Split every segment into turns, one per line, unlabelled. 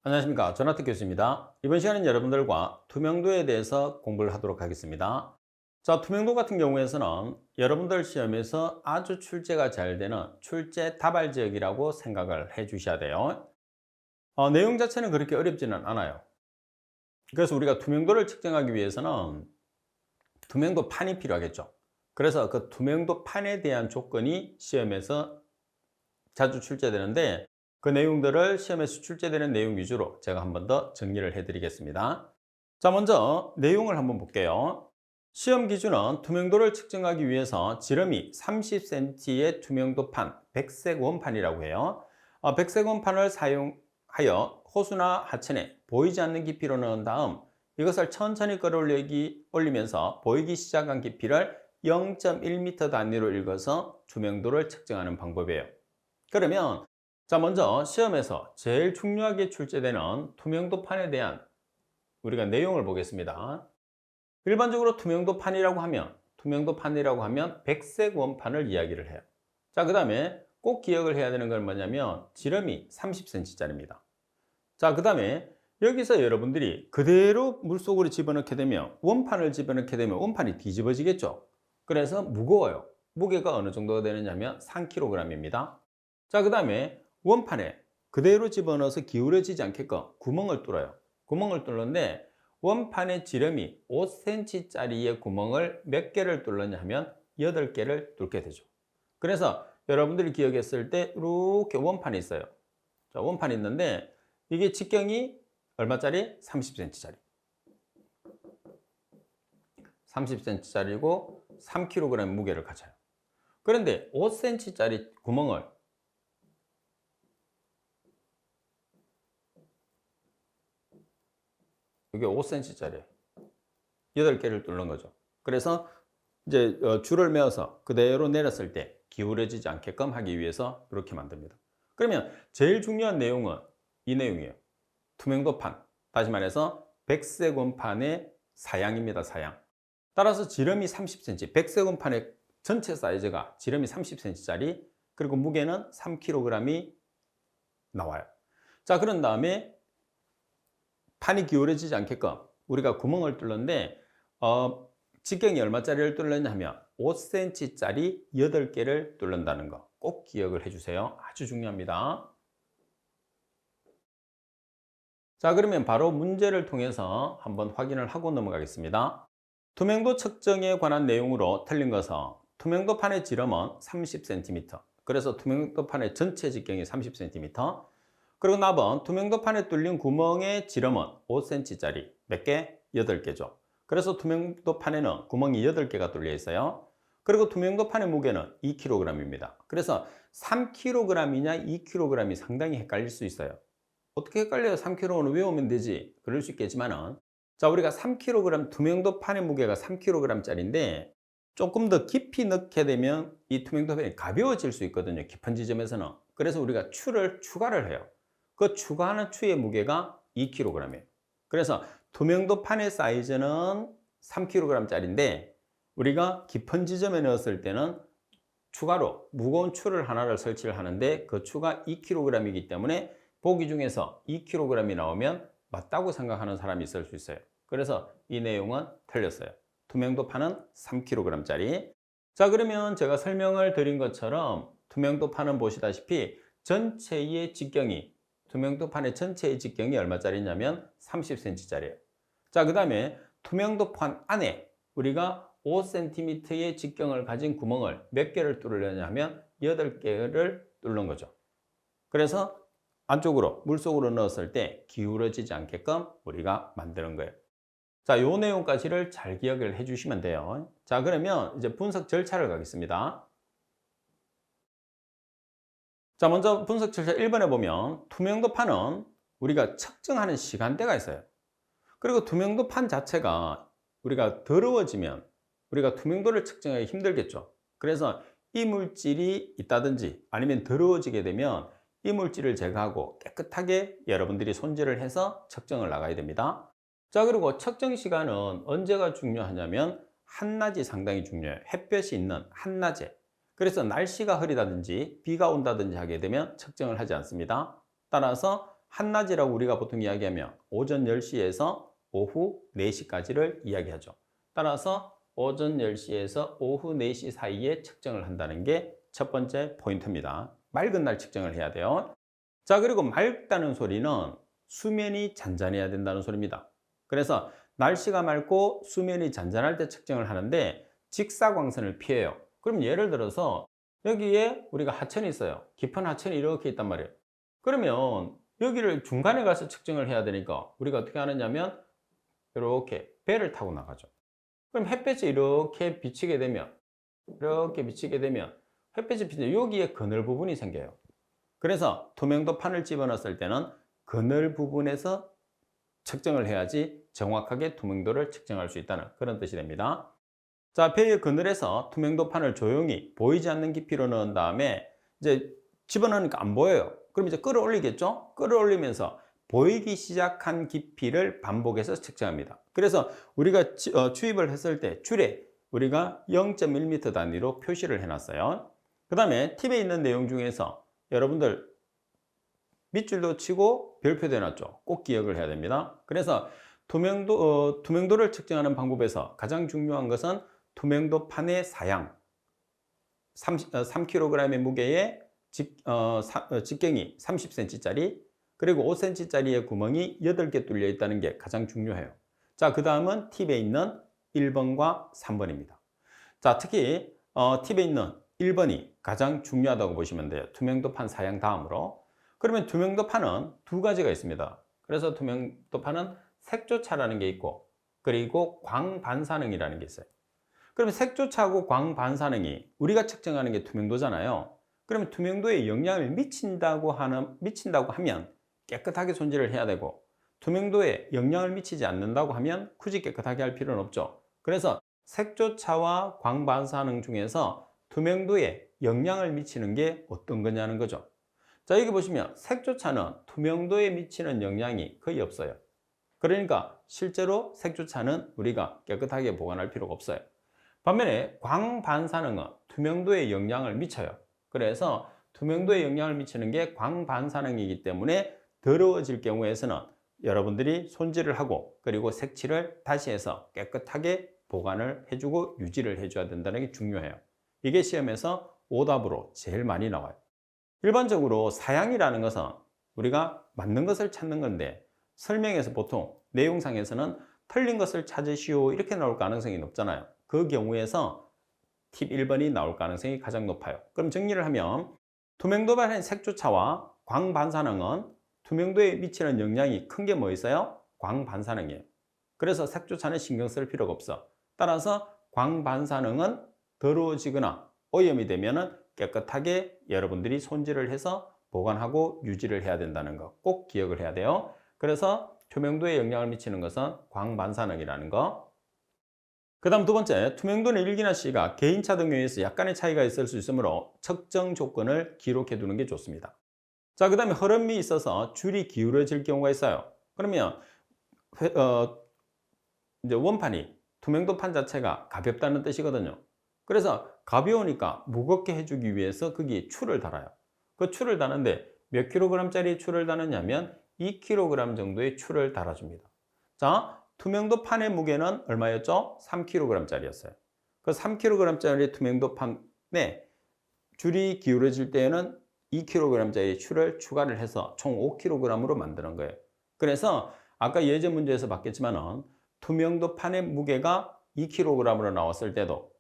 안녕하십니까. 조나태 교수입니다. 이번 시간은 여러분들과 투명도에 대해서 공부를 하도록 하겠습니다. 자, 투명도 같은 경우에서는 여러분들 시험에서 아주 출제가 잘 되는 출제 다발 지역이라고 생각을 해 주셔야 돼요. 내용 자체는 그렇게 어렵지는 않아요. 그래서 우리가 투명도를 측정하기 위해서는 투명도 판이 필요하겠죠. 그래서 그 투명도 판에 대한 조건이 시험에서 자주 출제되는데 그 내용들을 시험에서 출제되는 내용 위주로 제가 한 번 더 정리를 해 드리겠습니다. 자, 먼저 내용을 한번 볼게요. 시험 기준은 투명도를 측정하기 위해서 지름이 30cm의 투명도판, 백색 원판이라고 해요. 백색 원판을 사용하여 호수나 하천에 보이지 않는 깊이로 넣은 다음 이것을 천천히 끌어올리면서 보이기 시작한 깊이를 0.1m 단위로 읽어서 투명도를 측정하는 방법이에요. 그러면 자, 먼저 시험에서 제일 중요하게 출제되는 투명도판에 대한 우리가 내용을 보겠습니다. 일반적으로 투명도판이라고 하면 백색 원판을 이야기를 해요. 자, 그 다음에 꼭 기억을 해야 되는 건 뭐냐면 지름이 30cm짜리입니다. 자, 그 다음에 여기서 여러분들이 그대로 물속으로 집어넣게 되면 원판이 뒤집어지겠죠. 그래서 무거워요. 무게가 어느 정도가 되느냐면 3kg입니다. 자, 그 다음에 원판에 그대로 집어넣어서 기울어지지 않게끔 구멍을 뚫어요. 구멍을 뚫는데 원판의 지름이 5cm짜리의 구멍을 몇 개를 뚫느냐 하면 8개를 뚫게 되죠. 그래서 여러분들이 기억했을 때 이렇게 원판이 있어요. 자, 원판이 있는데 이게 직경이 얼마짜리? 30cm짜리. 30cm짜리고 3kg 무게를 가져요. 그런데 5cm짜리 구멍을 이게 5cm짜리 8개를 뚫는 거죠. 그래서 이제 줄을 메어서 그대로 내렸을 때 기울어지지 않게끔 하기 위해서 이렇게 만듭니다. 그러면 제일 중요한 내용은 이 내용이에요. 투명도판, 다시 말해서 백색 원판의 사양입니다. 사양. 따라서 지름이 30cm, 백색 원판의 전체 사이즈가 지름이 30cm짜리 그리고 무게는 3kg이 나와요. 자, 그런 다음에 판이 기울어지지 않게끔 우리가 구멍을 뚫는데 직경이 얼마짜리를 뚫느냐 하면 5cm짜리 8개를 뚫는다는 거 꼭 기억을 해주세요. 아주 중요합니다. 자, 그러면 바로 문제를 통해서 한번 확인을 하고 넘어가겠습니다. 투명도 측정에 관한 내용으로 틀린 것은 투명도판의 지름은 30cm, 그래서 투명도판의 전체 직경이 30cm, 그리고 나번 투명도판에 뚫린 구멍의 지름은 5cm짜리 몇 개? 8개죠. 그래서 투명도판에는 구멍이 8개가 뚫려 있어요. 그리고 투명도판의 무게는 2kg입니다. 그래서 3kg이냐 2kg이 상당히 헷갈릴 수 있어요. 어떻게 헷갈려요? 3kg는 외우면 되지. 그럴 수 있겠지만은 자, 우리가 3kg 투명도판의 무게가 3kg짜리인데 조금 더 깊이 넣게 되면 이 투명도판이 가벼워질 수 있거든요. 깊은 지점에서는. 그래서 우리가 추를 추가를 해요. 그 추가하는 추의 무게가 2kg이에요. 그래서 투명도판의 사이즈는 3kg짜리인데 우리가 깊은 지점에 넣었을 때는 추가로 무거운 추를 하나를 설치를 하는데 그 추가 2kg이기 때문에 보기 중에서 2kg이 나오면 맞다고 생각하는 사람이 있을 수 있어요. 그래서 이 내용은 틀렸어요. 투명도판은 3kg짜리. 자, 그러면 제가 설명을 드린 것처럼 투명도판은 보시다시피 투명도판의 전체의 직경이 얼마짜리냐면 30cm짜리예요. 자, 그 다음에 투명도판 안에 우리가 5cm의 직경을 가진 구멍을 몇 개를 뚫으려냐 하면 8개를 뚫는 거죠. 그래서 안쪽으로 물속으로 넣었을 때 기울어지지 않게끔 우리가 만드는 거예요. 자, 요 내용까지를 잘 기억을 해 주시면 돼요. 자, 그러면 이제 분석 절차를 가겠습니다. 자, 먼저 분석 절차 1번에 보면 투명도판은 우리가 측정하는 시간대가 있어요. 그리고 투명도판 자체가 우리가 더러워지면 우리가 투명도를 측정하기 힘들겠죠. 그래서 이 물질이 있다든지 아니면 더러워지게 되면 이 물질을 제거하고 깨끗하게 여러분들이 손질을 해서 측정을 나가야 됩니다. 자, 그리고 측정 시간은 언제가 중요하냐면 한낮이 상당히 중요해요. 햇볕이 있는 한낮에. 그래서 날씨가 흐리다든지 비가 온다든지 하게 되면 측정을 하지 않습니다. 따라서 한낮이라고 우리가 보통 이야기하면 오전 10시에서 오후 4시까지를 이야기하죠. 따라서 오전 10시에서 오후 4시 사이에 측정을 한다는 게 첫 번째 포인트입니다. 맑은 날 측정을 해야 돼요. 자, 그리고 맑다는 소리는 수면이 잔잔해야 된다는 소리입니다. 그래서 날씨가 맑고 수면이 잔잔할 때 측정을 하는데 직사광선을 피해요. 그럼 예를 들어서 여기에 우리가 하천이 있어요. 깊은 하천이 이렇게 있단 말이에요. 그러면 여기를 중간에 가서 측정을 해야 되니까 우리가 어떻게 하느냐면 이렇게 배를 타고 나가죠. 그럼 햇볕이 이렇게 비치게 되면 햇빛이 비치면 여기에 그늘 부분이 생겨요. 그래서 투명도판을 집어넣었을 때는 그늘 부분에서 측정을 해야지 정확하게 투명도를 측정할 수 있다는 그런 뜻이 됩니다. 자, 배의 그늘에서 투명도판을 조용히 보이지 않는 깊이로 넣은 다음에 이제 집어넣으니까 안 보여요. 그럼 이제 끌어올리겠죠? 끌어올리면서 보이기 시작한 깊이를 반복해서 측정합니다. 그래서 우리가 주입을 했을 때 줄에 우리가 0.1m 단위로 표시를 해놨어요. 그 다음에 팁에 있는 내용 중에서 여러분들 밑줄도 치고 별표도 해놨죠. 꼭 기억을 해야 됩니다. 그래서 투명도를 측정하는 방법에서 가장 중요한 것은 투명도판의 사양, 3kg의 무게에 직경이 30cm짜리, 그리고 5cm짜리의 구멍이 8개 뚫려 있다는 게 가장 중요해요. 자, 그 다음은 팁에 있는 1번과 3번입니다. 자, 특히 팁에 있는 1번이 가장 중요하다고 보시면 돼요. 투명도판 사양 다음으로. 그러면 투명도판은 두 가지가 있습니다. 그래서 투명도판은 색조차라는 게 있고, 그리고 광반사능이라는 게 있어요. 그러면 색조차하고 광반사능이 우리가 측정하는 게 투명도잖아요. 그러면 투명도에 영향을 미친다고 하면 깨끗하게 손질을 해야 되고, 투명도에 영향을 미치지 않는다고 하면 굳이 깨끗하게 할 필요는 없죠. 그래서 색조차와 광반사능 중에서 투명도에 영향을 미치는 게 어떤 거냐는 거죠. 자, 여기 보시면 색조차는 투명도에 미치는 영향이 거의 없어요. 그러니까 실제로 색조차는 우리가 깨끗하게 보관할 필요가 없어요. 반면에 광반사능은 투명도에 영향을 미쳐요. 그래서 투명도에 영향을 미치는 게 광반사능이기 때문에 더러워질 경우에서는 여러분들이 손질을 하고 그리고 색칠을 다시 해서 깨끗하게 보관을 해주고 유지를 해줘야 된다는 게 중요해요. 이게 시험에서 오답으로 제일 많이 나와요. 일반적으로 사양이라는 것은 우리가 맞는 것을 찾는 건데 설명에서 보통 내용상에서는 틀린 것을 찾으시오 이렇게 나올 가능성이 높잖아요. 그 경우에서 팁 1번이 나올 가능성이 가장 높아요. 그럼 정리를 하면 투명도판의 색조차와 광반사능은 투명도에 미치는 영향이 큰 게 뭐 있어요? 광반사능이에요. 그래서 색조차는 신경 쓸 필요가 없어. 따라서 광반사능은 더러워지거나 오염이 되면 깨끗하게 여러분들이 손질을 해서 보관하고 유지를 해야 된다는 거 꼭 기억을 해야 돼요. 그래서 투명도에 영향을 미치는 것은 광반사능이라는 거. 그 다음 두 번째, 투명도는 1기나 C가 개인차 등용에서 약간의 차이가 있을 수 있으므로 측정 조건을 기록해 두는 게 좋습니다. 자, 그 다음에 흐름이 있어서 줄이 기울어질 경우가 있어요. 그러면 이제 원판이 투명도판 자체가 가볍다는 뜻이거든요. 그래서 가벼우니까 무겁게 해주기 위해서 거기에 추를 달아요. 그 추를 다는데 몇 킬로그램짜리 추를 다느냐면 2kg 정도의 추를 달아줍니다. 자, 투명도판의 무게는 얼마였죠? 3kg짜리였어요. 그 3kg짜리 투명도판에 줄이 기울어질 때에는 2kg짜리 추를 추가를 해서 총 5kg으로 만드는 거예요. 그래서 아까 예제 문제에서 봤겠지만은 투명도판의 무게가 2kg으로 나왔을 때도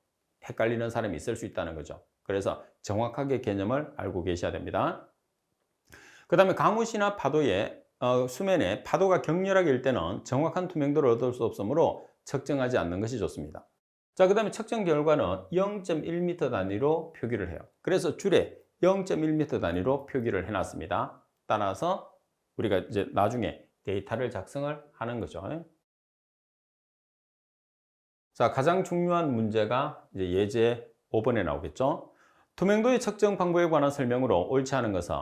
헷갈리는 사람이 있을 수 있다는 거죠. 그래서 정확하게 개념을 알고 계셔야 됩니다. 그 다음에 강우시나 파도에 수면에 파도가 격렬하게 일 때는 정확한 투명도를 얻을 수 없으므로 측정하지 않는 것이 좋습니다. 자, 그 다음에 측정 결과는 0.1m 단위로 표기를 해요. 그래서 줄에 0.1m 단위로 표기를 해놨습니다. 따라서 우리가 이제 나중에 데이터를 작성을 하는 거죠. 자, 가장 중요한 문제가 이제 예제 5번에 나오겠죠. 투명도의 측정 방법에 관한 설명으로 옳지 않은 것은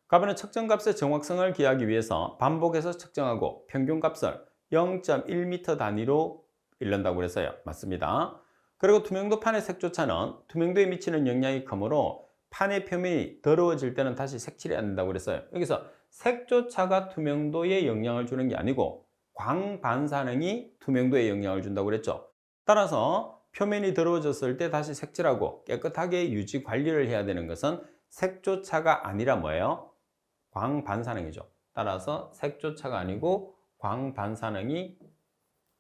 가변의 측정값의 정확성을 기하기 위해서 반복해서 측정하고 평균값을 0.1m 단위로 일른다고 그랬어요. 맞습니다. 그리고 투명도판의 색조차는 투명도에 미치는 영향이 크므로 판의 표면이 더러워질 때는 다시 색칠해야 된다고 그랬어요. 여기서 색조차가 투명도에 영향을 주는 게 아니고 광반사능이 투명도에 영향을 준다고 그랬죠. 따라서 표면이 더러워졌을 때 다시 색칠하고 깨끗하게 유지 관리를 해야 되는 것은 색조차가 아니라 뭐예요? 광반사능이죠. 따라서 색조차가 아니고 광반사능이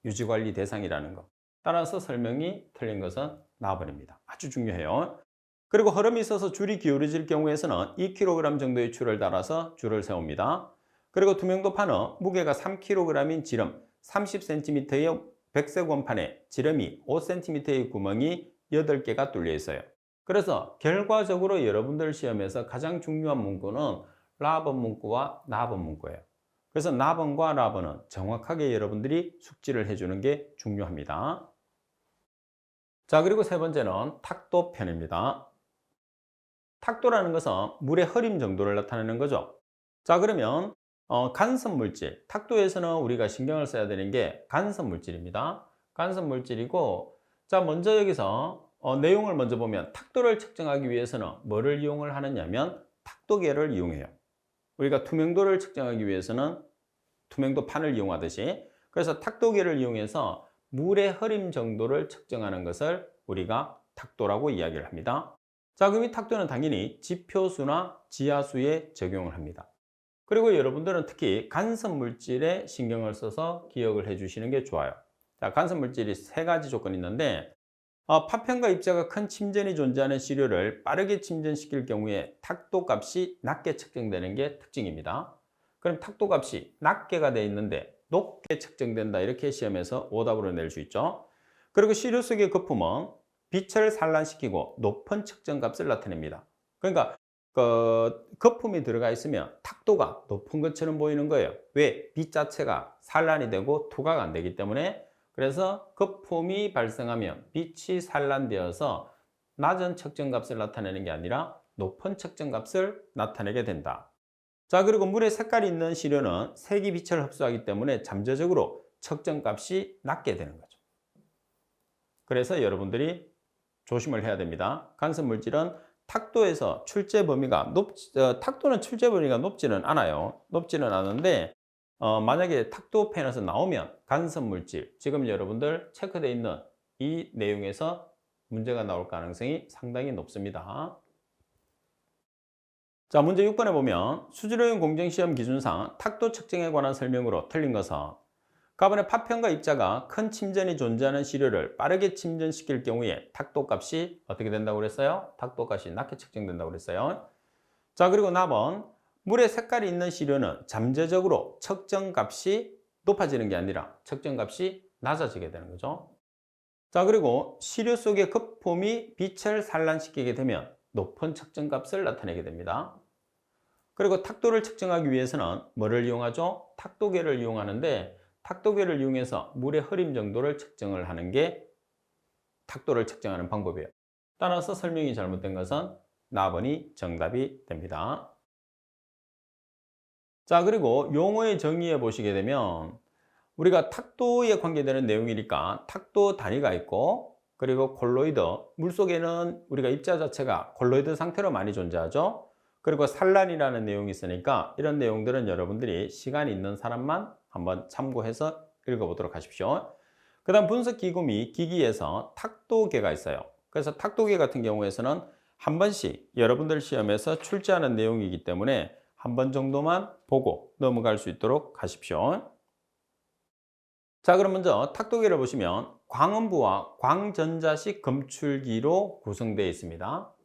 유지관리 대상이라는 것. 따라서 설명이 틀린 것은 나와버립니다. 아주 중요해요. 그리고 흐름이 있어서 줄이 기울어질 경우에서는 2kg 정도의 줄을 달아서 줄을 세웁니다. 그리고 투명도판은 무게가 3kg인 지름 30cm의 백색 원판에 지름이 5cm의 구멍이 8개가 뚫려 있어요. 그래서 결과적으로 여러분들 시험에서 가장 중요한 문구는 라번 문구와 나번 문구예요. 그래서 나번과 라번은 정확하게 여러분들이 숙지를 해주는 게 중요합니다. 자, 그리고 세 번째는 탁도편입니다. 탁도라는 것은 물의 흐림 정도를 나타내는 거죠. 자, 그러면 간섭 물질, 탁도에서는 우리가 신경을 써야 되는 게 간섭 물질입니다. 간섭 물질이고, 자, 먼저 여기서 내용을 먼저 보면 탁도를 측정하기 위해서는 뭐를 이용을 하느냐면 탁도계를 이용해요. 우리가 투명도를 측정하기 위해서는 투명도 판을 이용하듯이, 그래서 탁도계를 이용해서 물의 흐림 정도를 측정하는 것을 우리가 탁도라고 이야기를 합니다. 자, 그럼 이 탁도는 당연히 지표수나 지하수에 적용을 합니다. 그리고 여러분들은 특히 간섭 물질에 신경을 써서 기억을 해 주시는 게 좋아요. 자, 간섭 물질이 세 가지 조건이 있는데, 파편과 입자가 큰 침전이 존재하는 시료를 빠르게 침전시킬 경우에 탁도 값이 낮게 측정되는 게 특징입니다. 그럼 탁도 값이 낮게가 되어 있는데 높게 측정된다, 이렇게 시험에서 오답으로 낼 수 있죠. 그리고 시료 속의 거품은 빛을 산란시키고 높은 측정값을 나타냅니다. 그러니까 거품이 들어가 있으면 탁도가 높은 것처럼 보이는 거예요. 왜? 빛 자체가 산란이 되고 투과가 안 되기 때문에. 그래서 거품이 발생하면 빛이 산란되어서 낮은 측정값을 나타내는 게 아니라 높은 측정값을 나타내게 된다. 자, 그리고 물에 색깔이 있는 시료는 색이 빛을 흡수하기 때문에 잠재적으로 측정값이 낮게 되는 거죠. 그래서 여러분들이 조심을 해야 됩니다. 간섭 물질은 탁도에서 출제 범위가 탁도는 출제 범위가 높지는 않아요. 높지는 않은데 만약에 탁도펜에서 나오면 간섭 물질, 지금 여러분들 체크되어 있는 이 내용에서 문제가 나올 가능성이 상당히 높습니다. 자, 문제 6번에 보면 수질오염 공정시험 기준상 탁도 측정에 관한 설명으로 틀린 것은 가번의 파편과 입자가 큰 침전이 존재하는 시료를 빠르게 침전시킬 경우에 탁도 값이 어떻게 된다고 그랬어요? 탁도 값이 낮게 측정된다고 그랬어요. 자, 그리고 나번 물에 색깔이 있는 시료는 잠재적으로 측정값이 높아지는 게 아니라 측정값이 낮아지게 되는 거죠. 자, 그리고 시료 속의 거품이 빛을 산란시키게 되면 높은 측정값을 나타내게 됩니다. 그리고 탁도를 측정하기 위해서는 뭐를 이용하죠? 탁도계를 이용하는데, 탁도계를 이용해서 물의 흐림 정도를 측정을 하는 게 탁도를 측정하는 방법이에요. 따라서 설명이 잘못된 것은 나번이 정답이 됩니다. 자, 그리고 용어의 정의에 보시게 되면 우리가 탁도에 관계되는 내용이니까 탁도 단위가 있고, 그리고 콜로이드, 물속에는 우리가 입자 자체가 콜로이드 상태로 많이 존재하죠. 그리고 산란이라는 내용이 있으니까 이런 내용들은 여러분들이 시간이 있는 사람만 한번 참고해서 읽어보도록 하십시오. 그 다음 분석기구 및 기기에서 탁도계가 있어요. 그래서 탁도계 같은 경우에서는 한 번씩 여러분들 시험에서 출제하는 내용이기 때문에 한 번 정도만 보고 넘어갈 수 있도록 하십시오. 자, 그럼 먼저 탁도계를 보시면 광음부와 광전자식 검출기로 구성되어 있습니다.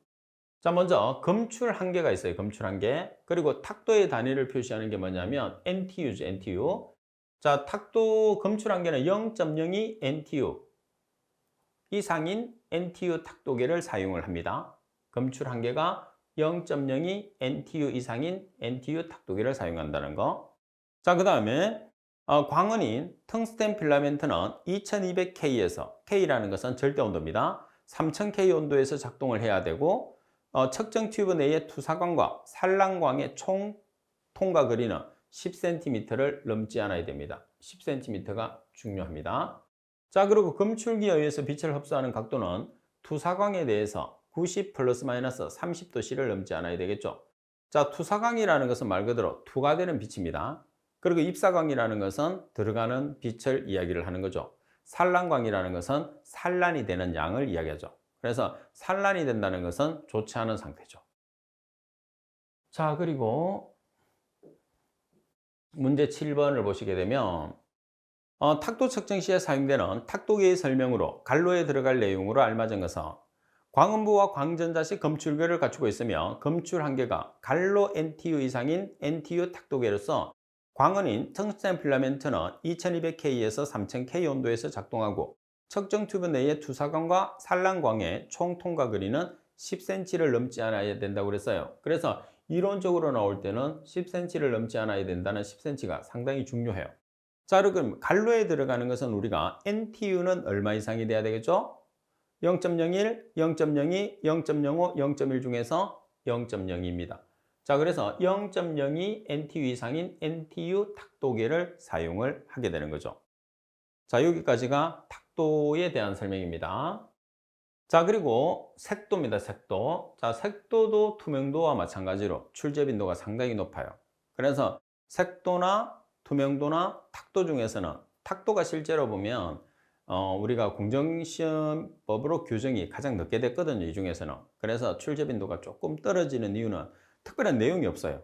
자, 먼저 검출 한계가 있어요. 검출 한계. 그리고 탁도의 단위를 표시하는 게 뭐냐면 NTU죠. NTU. 자, 탁도 검출 한계는 0.02 NTU 이상인 NTU 탁도계를 사용을 합니다. 검출 한계가 0.02 NTU 이상인 NTU 탁도계를 사용한다는 거. 자, 그 다음에 광원인 텅스텐 필라멘트는 2200K에서, K라는 것은 절대 온도입니다. 3000K 온도에서 작동을 해야 되고, 측정 튜브 내의 투사광과 산란광의 총 통과 거리는 10cm를 넘지 않아야 됩니다. 10cm가 중요합니다. 자, 그리고 검출기에 의해서 빛을 흡수하는 각도는 투사광에 대해서 90 플러스 마이너스 30도씨를 넘지 않아야 되겠죠. 자, 투사광이라는 것은 말 그대로 투과되는 빛입니다. 그리고 입사광이라는 것은 들어가는 빛을 이야기를 하는 거죠. 산란광이라는 것은 산란이 되는 양을 이야기하죠. 그래서 산란이 된다는 것은 좋지 않은 상태죠. 자, 그리고 문제 7번을 보시게 되면 탁도 측정 시에 사용되는 탁도계의 설명으로 갈로에 들어갈 내용으로 알맞은 것은 광음부와 광전자식 검출계를 갖추고 있으며 검출 한계가 갈로 NTU 이상인 NTU 탁도계로서 광원인 텅스텐 필라멘트는 2200K에서 3000K 온도에서 작동하고 측정 튜브 내의 투사광과 산란광의 총 통과 거리는 10cm를 넘지 않아야 된다고 그랬어요. 그래서 이론적으로 나올 때는 10cm를 넘지 않아야 된다는 10cm가 상당히 중요해요. 자, 그럼 갈로에 들어가는 것은 우리가 NTU는 얼마 이상이 돼야 되겠죠? 0.01, 0.02, 0.05, 0.1 중에서 0.02입니다. 자, 그래서 0.02 NTU 이상인 NTU 탁도계를 사용을 하게 되는 거죠. 자, 여기까지가 탁도에 대한 설명입니다. 자, 그리고 색도입니다. 색도. 자, 색도도 투명도와 마찬가지로 출제 빈도가 상당히 높아요. 그래서 색도나 투명도나 탁도 중에서는 탁도가 실제로 보면 우리가 공정시험법으로 규정이 가장 늦게 됐거든요. 이 중에서는. 그래서 출제 빈도가 조금 떨어지는 이유는 특별한 내용이 없어요.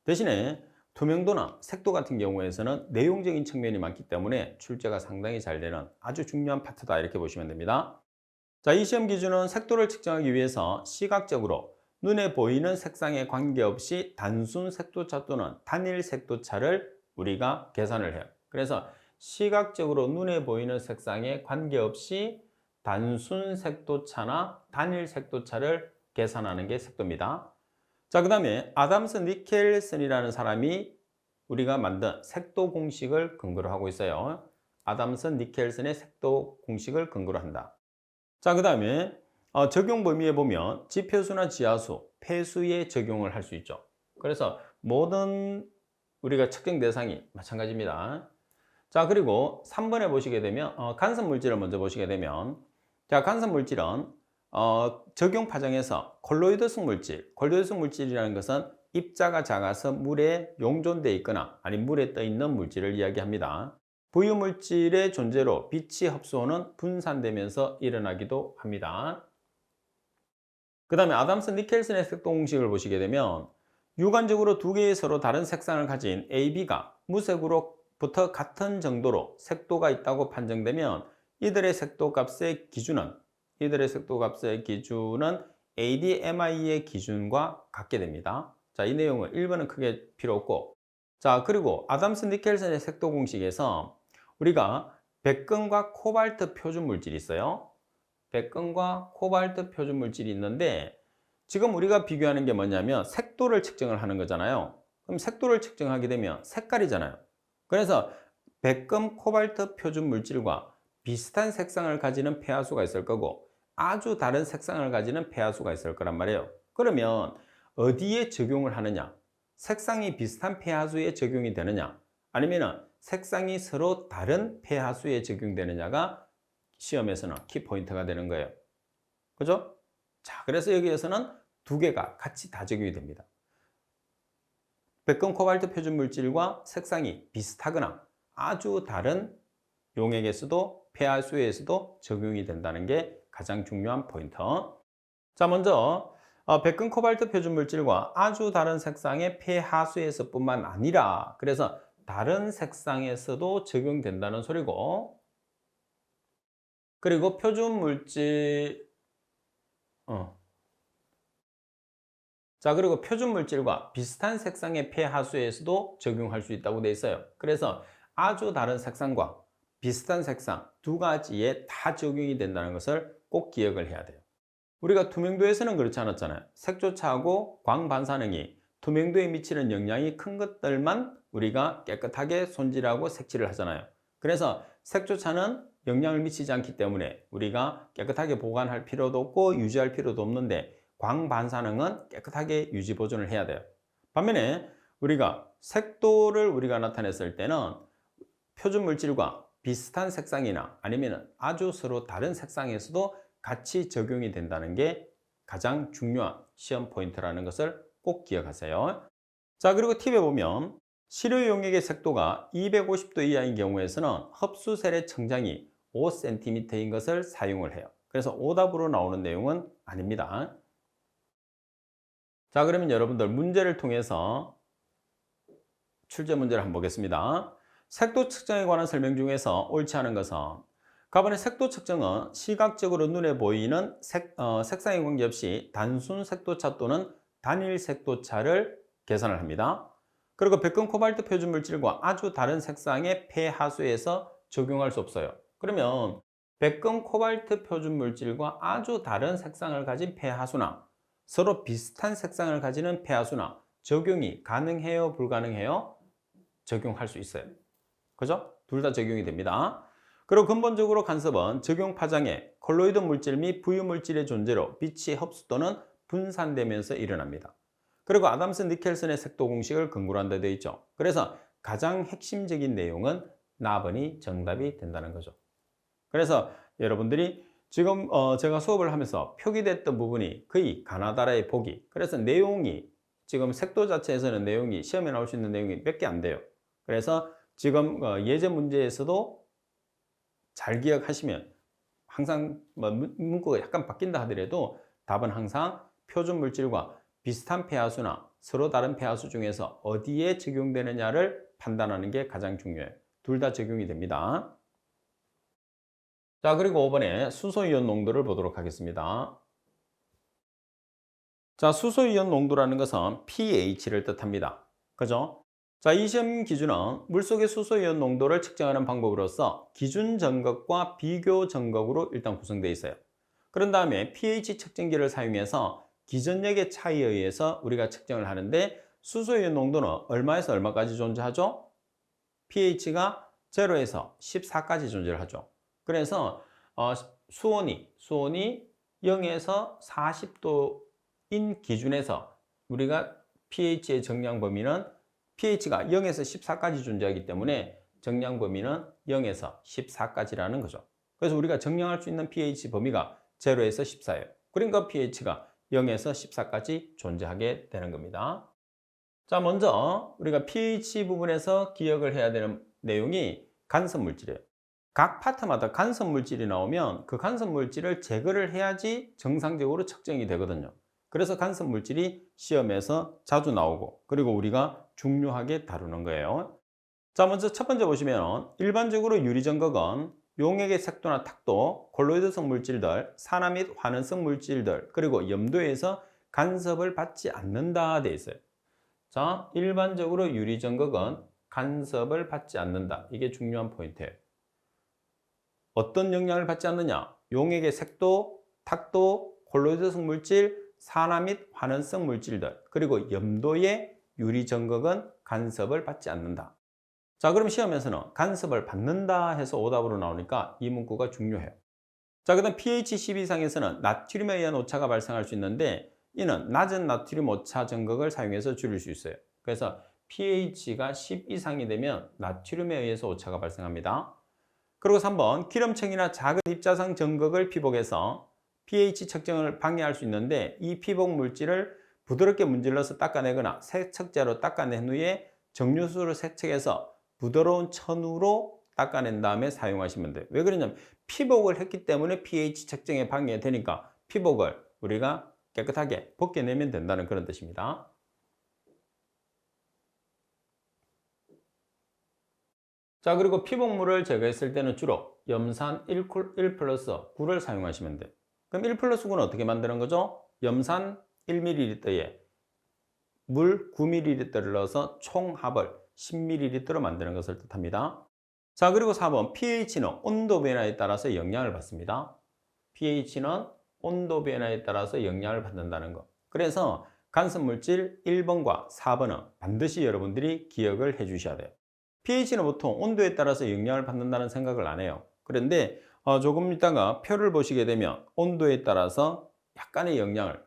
대신에 투명도나 색도 같은 경우에서는 내용적인 측면이 많기 때문에 출제가 상당히 잘 되는 아주 중요한 파트다 이렇게 보시면 됩니다. 자, 이 시험 기준은 색도를 측정하기 위해서 시각적으로 눈에 보이는 색상에 관계없이 단순 색도차 또는 단일 색도차를 우리가 계산을 해요. 그래서 시각적으로 눈에 보이는 색상에 관계없이 단순 색도차나 단일 색도차를 계산하는 게 색도입니다. 자, 그 다음에 아담스 니켈슨이라는 사람이 우리가 만든 색도 공식을 근거로 하고 있어요. 아담스 니켈슨의 색도 공식을 근거로 한다. 자, 그 다음에 적용 범위에 보면 지표수나 지하수, 폐수에 적용을 할 수 있죠. 그래서 모든 우리가 측정 대상이 마찬가지입니다. 자, 그리고 3번에 보시게 되면 간섭 물질을 먼저 보시게 되면 자, 간섭 물질은 적용 파장에서 콜로이드성 물질, 콜로이드성 물질이라는 것은 입자가 작아서 물에 용존되어 있거나 아니면 물에 떠 있는 물질을 이야기합니다. 부유물질의 존재로 빛이 흡수호는 분산되면서 일어나기도 합니다. 그 다음에 아담스 니켈슨의 색도 공식을 보시게 되면 유관적으로 두 개의 서로 다른 색상을 가진 AB가 무색으로부터 같은 정도로 색도가 있다고 판정되면 이들의 색도 값의 기준은 ADMI의 기준과 같게 됩니다. 자, 이 내용은 1번은 크게 필요 없고, 자, 그리고 아담스 니켈슨의 색도 공식에서 우리가 백금과 코발트 표준 물질이 있어요. 백금과 코발트 표준 물질이 있는데 지금 우리가 비교하는 게 뭐냐면 색도를 측정을 하는 거잖아요. 그럼 색도를 측정하게 되면 색깔이잖아요. 그래서 백금, 코발트 표준 물질과 비슷한 색상을 가지는 폐하수가 있을 거고 아주 다른 색상을 가지는 폐하수가 있을 거란 말이에요. 그러면 어디에 적용을 하느냐? 색상이 비슷한 폐하수에 적용이 되느냐? 아니면 색상이 서로 다른 폐하수에 적용되느냐가 시험에서는 키포인트가 되는 거예요. 그죠? 자, 그래서 여기에서는 두 개가 같이 다 적용이 됩니다. 백금 코발트 표준 물질과 색상이 비슷하거나 아주 다른 용액에서도 폐하수에서도 적용이 된다는 게 가장 중요한 포인트. 자, 먼저 백금 코발트 표준 물질과 아주 다른 색상의 폐하수에서 뿐만 아니라 그래서 다른 색상에서도 적용된다는 소리고, 그리고 표준 물질 자, 그리고 표준 물질과 비슷한 색상의 폐하수에서도 적용할 수 있다고 되어 있어요. 그래서 아주 다른 색상과 비슷한 색상 두 가지에 다 적용이 된다는 것을 꼭 기억을 해야 돼요. 우리가 투명도에서는 그렇지 않았잖아요. 색조차하고 광반사능이 투명도에 미치는 영향이 큰 것들만 우리가 깨끗하게 손질하고 색칠을 하잖아요. 그래서 색조차는 영향을 미치지 않기 때문에 우리가 깨끗하게 보관할 필요도 없고 유지할 필요도 없는데 광반사능은 깨끗하게 유지 보존을 해야 돼요. 반면에 우리가 색도를 우리가 나타냈을 때는 표준 물질과 비슷한 색상이나 아니면 아주 서로 다른 색상에서도 같이 적용이 된다는 게 가장 중요한 시험 포인트라는 것을 꼭 기억하세요. 자, 그리고 팁에 보면 시료 용액의 색도가 250도 이하인 경우에서는 흡수셀의 청장이 5cm인 것을 사용을 해요. 그래서 오답으로 나오는 내용은 아닙니다. 자, 그러면 여러분들 문제를 통해서 출제 문제를 한번 보겠습니다. 색도 측정에 관한 설명 중에서 옳지 않은 것은 가번의 색도 측정은 시각적으로 눈에 보이는 색상에 관계없이 단순 색도차 또는 단일 색도차를 계산을 합니다. 그리고 백금 코발트 표준 물질과 아주 다른 색상의 폐하수에서 적용할 수 없어요. 그러면 백금 코발트 표준 물질과 아주 다른 색상을 가진 폐하수나 서로 비슷한 색상을 가지는 폐하수나 적용이 가능해요, 불가능해요? 적용할 수 있어요. 그죠? 둘 다 적용이 됩니다. 그리고 근본적으로 간섭은 적용 파장에 콜로이드 물질 및 부유 물질의 존재로 빛이 흡수 또는 분산되면서 일어납니다. 그리고 아담스 니켈슨의 색도 공식을 근거로 한다 되어 있죠. 그래서 가장 핵심적인 내용은 나번이 정답이 된다는 거죠. 그래서 여러분들이 지금 제가 수업을 하면서 표기됐던 부분이 거의 가나다라의 보기. 그래서 내용이 지금 색도 자체에서는 내용이 시험에 나올 수 있는 내용이 몇 개 안 돼요. 그래서 지금 예제 문제에서도 잘 기억하시면 항상 문구가 약간 바뀐다 하더라도 답은 항상 표준 물질과 비슷한 폐하수나 서로 다른 폐하수 중에서 어디에 적용되느냐를 판단하는 게 가장 중요해요. 둘 다 적용이 됩니다. 자, 그리고 5번에 수소이온 농도를 보도록 하겠습니다. 자, 수소이온 농도라는 것은 pH를 뜻합니다. 그죠? 자, 이 시험 기준은 물속의 수소이온 농도를 측정하는 방법으로서 기준 점검과 비교 점검으로 일단 구성되어 있어요. 그런 다음에 pH 측정기를 사용해서 기전력의 차이에 의해서 우리가 측정을 하는데 수소이온 농도는 얼마에서 얼마까지 존재하죠? pH가 0에서 14까지 존재를 하죠. 그래서 수온이 0에서 40도인 기준에서 우리가 pH의 정량 범위는 pH가 0에서 14까지 존재하기 때문에 정량 범위는 0에서 14까지라는 거죠. 그래서 우리가 정량할 수 있는 pH 범위가 0에서 14예요. 그러니까 pH가 0에서 14까지 존재하게 되는 겁니다. 자, 먼저 우리가 pH 부분에서 기억을 해야 되는 내용이 간섭 물질이에요. 각 파트마다 간섭 물질이 나오면 그 간섭 물질을 제거를 해야지 정상적으로 측정이 되거든요. 그래서 간섭 물질이 시험에서 자주 나오고 그리고 우리가 중요하게 다루는 거예요. 자, 먼저 첫 번째 보시면 일반적으로 유리전극은 용액의 색도나 탁도, 콜로이드성 물질들, 산화 및 환원성 물질들, 그리고 염도에서 간섭을 받지 않는다 되어 있어요. 자, 일반적으로 유리전극은 간섭을 받지 않는다. 이게 중요한 포인트예요. 어떤 영향을 받지 않느냐? 용액의 색도, 탁도, 콜로이드성 물질, 산화 및 환원성 물질들, 그리고 염도의 유리전극은 간섭을 받지 않는다. 자, 그럼 시험에서는 간섭을 받는다 해서 오답으로 나오니까 이 문구가 중요해요. 자, 그 다음 pH 10 이상에서는 나트륨에 의한 오차가 발생할 수 있는데 이는 낮은 나트륨 오차 전극을 사용해서 줄일 수 있어요. 그래서 pH가 10 이상이 되면 나트륨에 의해서 오차가 발생합니다. 그리고 3번 기름층이나 작은 입자상 전극을 피복해서 pH 측정을 방해할 수 있는데 이 피복 물질을 부드럽게 문질러서 닦아내거나 세척제로 닦아낸 후에 정류수로 세척해서 부드러운 천으로 닦아낸 다음에 사용하시면 돼요. 왜 그러냐면 피복을 했기 때문에 pH 측정에 방해가 되니까 피복을 우리가 깨끗하게 벗겨내면 된다는 그런 뜻입니다. 자, 그리고 피복물을 제거했을 때는 주로 염산 1 플러스 9를 사용하시면 돼요. 그럼 1 플러스 9는 어떻게 만드는 거죠? 염산 1ml에 물 9ml를 넣어서 총합을 10ml로 만드는 것을 뜻합니다. 자, 그리고 4번 pH는 온도 변화에 따라서 영향을 받습니다. pH는 온도 변화에 따라서 영향을 받는다는 것. 그래서 간섭물질 1번과 4번은 반드시 여러분들이 기억을 해 주셔야 돼요. pH는 보통 온도에 따라서 영향을 받는다는 생각을 안 해요. 그런데 조금 있다가 표를 보시게 되면 온도에 따라서 약간의 영향을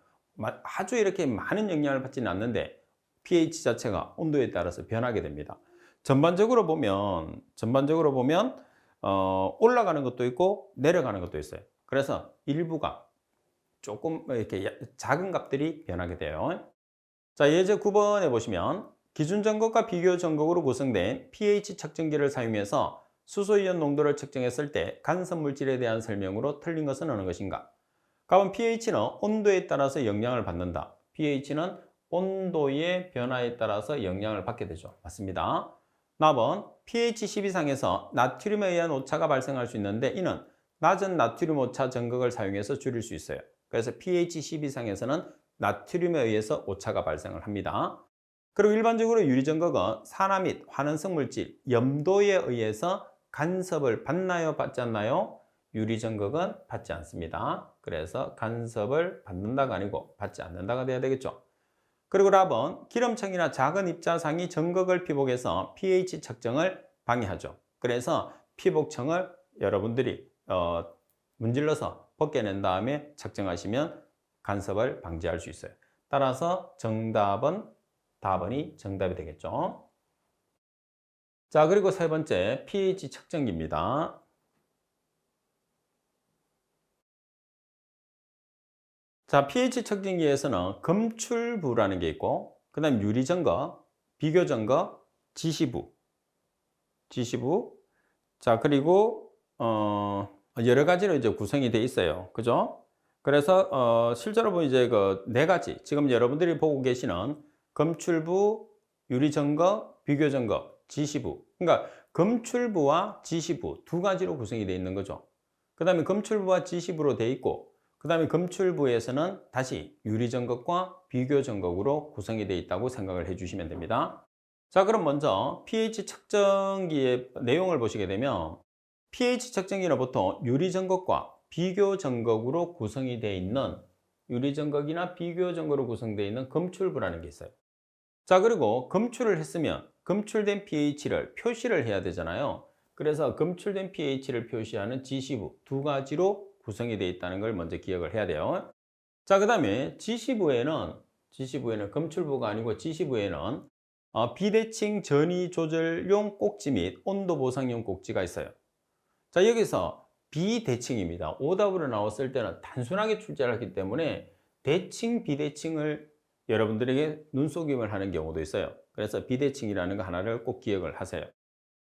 아주 이렇게 많은 영향을 받지는 않는데 pH 자체가 온도에 따라서 변하게 됩니다. 전반적으로 보면 올라가는 것도 있고 내려가는 것도 있어요. 그래서 일부가 조금 이렇게 작은 값들이 변하게 돼요. 자, 예제 9번에 보시면 기준 점검과 비교 점검으로 구성된 pH 측정기를 사용해서 수소이온 농도를 측정했을 때 간섭 물질에 대한 설명으로 틀린 것은 어느 것인가? 가본 pH는 온도에 따라서 영향을 받는다. pH는 온도의 변화에 따라서 영향을 받게 되죠. 맞습니다. 답은 pH 10 이상에서 나트륨에 의한 오차가 발생할 수 있는데 이는 낮은 나트륨 오차 전극을 사용해서 줄일 수 있어요. 그래서 pH 10 이상에서는 나트륨에 의해서 오차가 발생을 합니다. 그리고 일반적으로 유리전극은 산화 및 환원성 물질, 염도에 의해서 간섭을 받나요? 받지 않나요? 유리전극은 받지 않습니다. 그래서 간섭을 받는다가 아니고 받지 않는다가 돼야 되겠죠. 그리고 답은 기름층이나 작은 입자상이 전극을 피복해서 pH 측정을 방해하죠. 그래서 피복층을 여러분들이 문질러서 벗겨낸 다음에 측정하시면 간섭을 방지할 수 있어요. 따라서 정답은 답은이 정답이 되겠죠. 자, 그리고 세 번째 pH 측정기입니다. 자, pH 측정기에서는 검출부라는 게 있고, 그 다음 유리점거, 비교점거, 지시부. 자, 그리고 여러 가지로 이제 구성이 돼 있어요. 그죠? 그래서 실제로 보면 이제 그 네 가지, 지금 여러분들이 보고 계시는 검출부, 유리점거, 비교점거, 지시부. 그러니까 검출부와 지시부 두 가지로 구성이 되어 있는 거죠. 그 다음에 검출부와 지시부로 되어 있고, 그 다음에 검출부에서는 다시 유리점검과 비교점검으로 구성이 되어 있다고 생각을 해주시면 됩니다. 자, 그럼 먼저 pH 측정기의 내용을 보시게 되면 pH 측정기는 보통 유리점검과 비교점검으로 구성이 되어 있는 유리점검이나 비교점검으로 구성되어 있는 검출부라는 게 있어요. 자, 그리고 검출을 했으면 검출된 pH를 표시를 해야 되잖아요. 그래서 검출된 pH를 표시하는 지시부 두 가지로 구성이 되어 있다는 걸 먼저 기억을 해야 돼요. 자, 그 다음에 지시부에는 검출부가 아니고 지시부에는 비대칭 전이 조절용 꼭지 및 온도 보상용 꼭지가 있어요. 자, 여기서 비대칭입니다. 오답으로 나왔을 때는 단순하게 출제를 하기 때문에 대칭, 비대칭을 여러분들에게 눈속임을 하는 경우도 있어요. 그래서 비대칭이라는 거 하나를 꼭 기억을 하세요.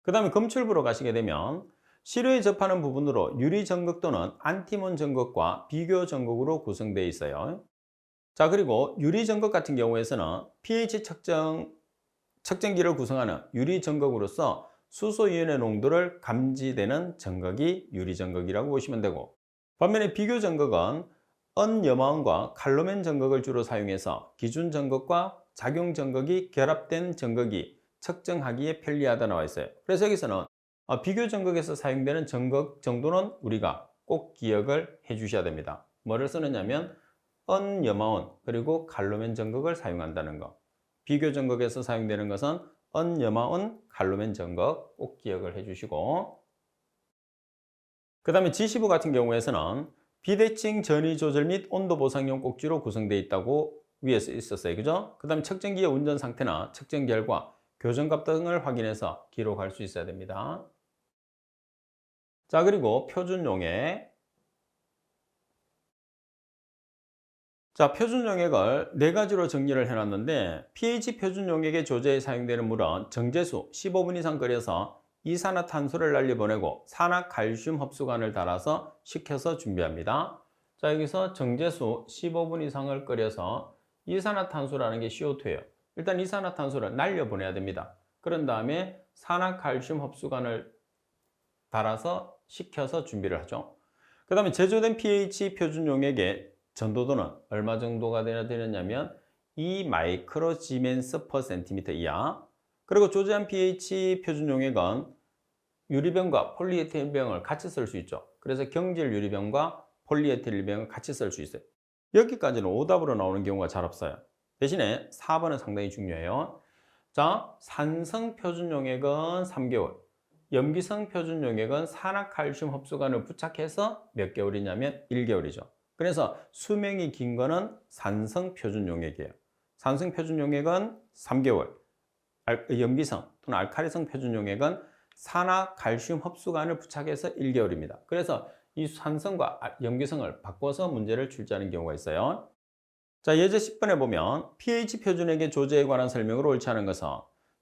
그 다음에 검출부로 가시게 되면 실외에 접하는 부분으로 유리 전극 또는 안티몬 전극과 비교 전극으로 구성되어 있어요. 자, 그리고 유리 전극 같은 경우에서는 pH 측정기를 구성하는 유리 전극으로서 수소이온의 농도를 감지되는 전극이 유리 전극이라고 보시면 되고, 반면에 비교 전극은 은염화원과 칼로멘 전극을 주로 사용해서 기준 전극과 작용 전극이 결합된 전극이 측정하기에 편리하다 나와 있어요. 그래서 여기서는 비교 전극에서 사용되는 전극 정도는 우리가 꼭 기억을 해 주셔야 됩니다. 뭐를 쓰느냐면 은염화원 그리고 칼로멘 전극을 사용한다는 거. 비교 전극에서 사용되는 것은 은염화원, 칼로멘 전극 꼭 기억을 해 주시고, 그 다음에 지시부 같은 경우에서는 비대칭 전위 조절 및 온도 보상용 꼭지로 구성되어 있다고 위에 있었어요. 그죠? 그 다음에 측정기의 운전 상태나 측정 결과, 교정값 등을 확인해서 기록할 수 있어야 됩니다. 자, 그리고 표준 용액. 자, 표준 용액을 네 가지로 정리를 해놨는데 pH 표준 용액의 조제에 사용되는 물은 정제수 15분 이상 끓여서 이산화탄소를 날려보내고 산화칼슘 흡수관을 달아서 식혀서 준비합니다. 자, 여기서 정제수 15분 이상을 끓여서 이산화탄소라는 게 CO2예요. 일단 이산화탄소를 날려보내야 됩니다. 그런 다음에 산화칼슘 흡수관을 달아서 식혀서 준비를 하죠. 그 다음에 제조된 pH 표준 용액의 전도도는 얼마 정도가 되느냐면 2 마이크로 지멘스 퍼 센티미터 이하. 그리고 조제한 pH 표준 용액은 유리병과 폴리에틸병을 같이 쓸 수 있죠. 그래서 경질 유리병과 폴리에틸병을 같이 쓸 수 있어요. 여기까지는 오답으로 나오는 경우가 잘 없어요. 대신에 4번은 상당히 중요해요. 자, 산성 표준 용액은 3개월. 염기성 표준 용액은 산화칼슘 흡수관을 부착해서 몇 개월이냐면 1개월이죠. 그래서 수명이 긴 거는 산성 표준 용액이에요. 산성 표준 용액은 3개월. 염기성 또는 알칼리성 표준 용액은 산화칼슘 흡수관을 부착해서 1개월입니다. 그래서 이 산성과 염기성을 바꿔서 문제를 출제하는 경우가 있어요. 자, 예제 10번에 보면 pH 표준액의 조제에 관한 설명으로 옳지 않은 것은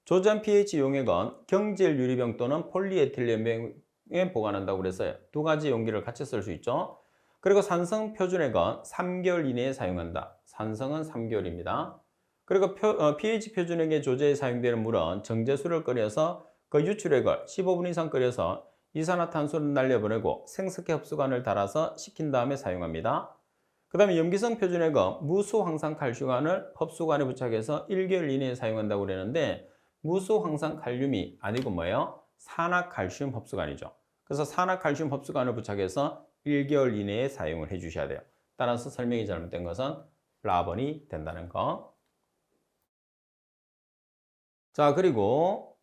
조제한 pH 용액은 경질 유리병 또는 폴리에틸렌병에 보관한다고 그랬어요. 두 가지 용기를 같이 쓸 수 있죠. 그리고 산성 표준액은 3개월 이내에 사용한다. 산성은 3개월입니다. 그리고 pH 표준액의 조제에 사용되는 물은 정제수를 끓여서 그 유출액을 15분 이상 끓여서 이산화탄소를 날려보내고 생석회 흡수관을 달아서 식힌 다음에 사용합니다. 그 다음에 염기성 표준액은 무수황산칼슘관을 흡수관에 부착해서 1개월 이내에 사용한다고 그랬는데 무수황산칼륨이 아니고 뭐예요? 산화칼슘 흡수관이죠. 그래서 산화칼슘 흡수관을 부착해서 1개월 이내에 사용을 해주셔야 돼요. 따라서 설명이 잘못된 것은 라번이 된다는 거. 자, 그리고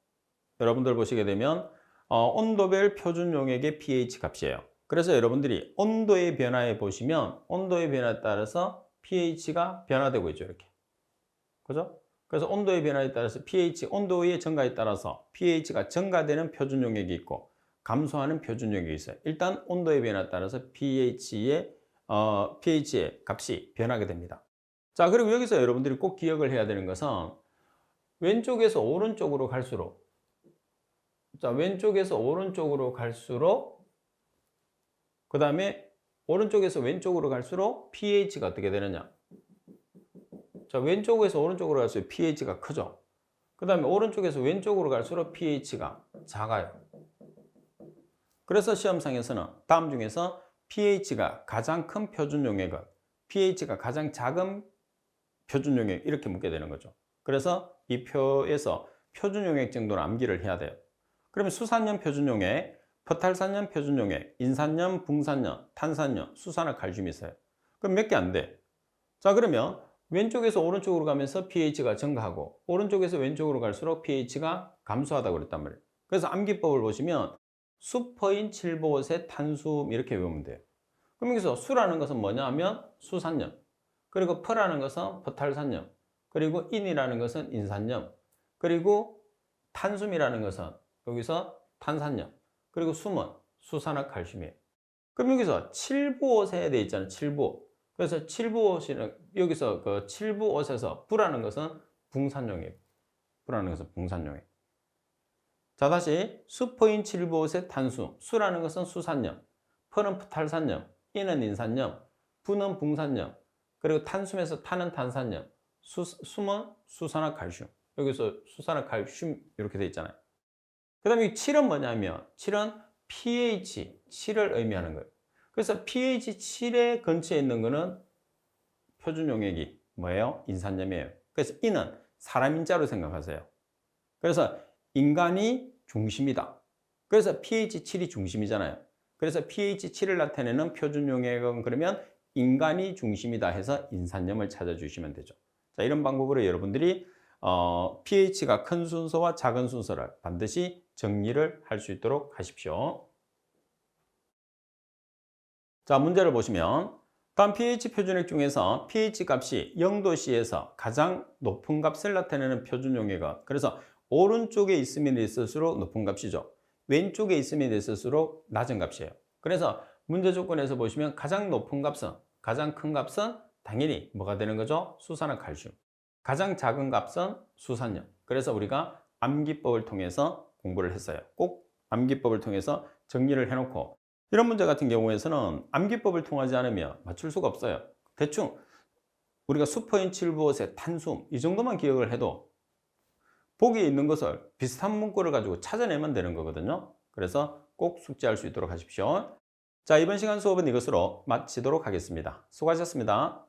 여러분들 보시게 되면 온도별 표준 용액의 pH 값이에요. 그래서 여러분들이 온도의 변화에 보시면 온도의 변화에 따라서 pH가 변화되고 있죠. 이렇게. 그죠? 그래서 온도의 변화에 따라서 pH, 온도의 증가에 따라서 pH가 증가되는 표준 용액이 있고 감소하는 표준 용액이 있어요. 일단 온도의 변화에 따라서 pH의 값이 변하게 됩니다. 자, 그리고 여기서 여러분들이 꼭 기억을 해야 되는 것은 왼쪽에서 오른쪽으로 갈수록 그 다음에 오른쪽에서 왼쪽으로 갈수록 pH가 어떻게 되느냐. 자, 왼쪽에서 오른쪽으로 갈수록 pH가 크죠. 그 다음에 오른쪽에서 왼쪽으로 갈수록 pH가 작아요. 그래서 시험상에서는 다음 중에서 pH가 가장 큰 표준 용액은 pH가 가장 작은 표준 용액 이렇게 묻게 되는 거죠. 그래서 이 표에서 표준 용액 정도는 암기를 해야 돼요. 그러면 수산염 표준 용액, 포탈산염 표준 용액, 인산염, 붕산염, 탄산염, 수산화칼슘이 있어요. 그럼 몇 개 안 돼. 자, 그러면 왼쪽에서 오른쪽으로 가면서 pH가 증가하고 오른쪽에서 왼쪽으로 갈수록 pH가 감소하다고 그랬단 말이에요. 그래서 암기법을 보시면 수퍼인 7보옷의 탄수음 이렇게 외우면 돼요. 그럼 여기서 수라는 것은 뭐냐 하면 수산염, 그리고 퍼라는 것은 포탈산염, 그리고 인이라는 것은 인산염, 그리고 탄수음이라는 것은 여기서 탄산염, 그리고 숨은 수산화칼슘이에요. 그럼 여기서 7부옷에 돼 있잖아요. 7부옷. 그래서 7부옷이는 여기서 그 7부옷에서 부라는 것은 붕산용이에요. 부라는 것은 붕산용이에요. 자, 다시 수포인 7부옷의 탄수, 수라는 것은 수산염, 퍼는 포탈산염, 인은 인산염, 부는 붕산염, 그리고 탄수에서 타는 탄산염, 숨은 수산화칼슘. 여기서 수산화칼슘 이렇게 돼 있잖아요. 그 다음에 7은 뭐냐면 7은 pH 7을 의미하는 거예요. 그래서 pH 7의 근처에 있는 거는 표준 용액이 뭐예요? 인산염이에요. 그래서 이는 사람 인자로 생각하세요. 그래서 인간이 중심이다. 그래서 pH 7이 중심이잖아요. 그래서 pH 7을 나타내는 표준 용액은 그러면 인간이 중심이다 해서 인산염을 찾아주시면 되죠. 자, 이런 방법으로 여러분들이 pH가 큰 순서와 작은 순서를 반드시 정리를 할 수 있도록 하십시오. 자, 문제를 보시면 다음 pH 표준액 중에서 pH 값이 0도씨에서 가장 높은 값을 나타내는 표준 용액은 그래서 오른쪽에 있으면 있을수록 높은 값이죠. 왼쪽에 있으면 있을수록 낮은 값이에요. 그래서 문제 조건에서 보시면 가장 높은 값은 가장 큰 값은 당연히 뭐가 되는 거죠? 수산화칼슘. 가장 작은 값은 수산염. 그래서 우리가 암기법을 통해서 공부를 했어요. 꼭 암기법을 통해서 정리를 해놓고 이런 문제 같은 경우에서는 암기법을 통하지 않으면 맞출 수가 없어요. 대충 우리가 수퍼인 7부옷의 탄수음 이 정도만 기억을 해도 보기에 있는 것을 비슷한 문구를 가지고 찾아내면 되는 거거든요. 그래서 꼭 숙지할 수 있도록 하십시오. 자, 이번 시간 수업은 이것으로 마치도록 하겠습니다. 수고하셨습니다.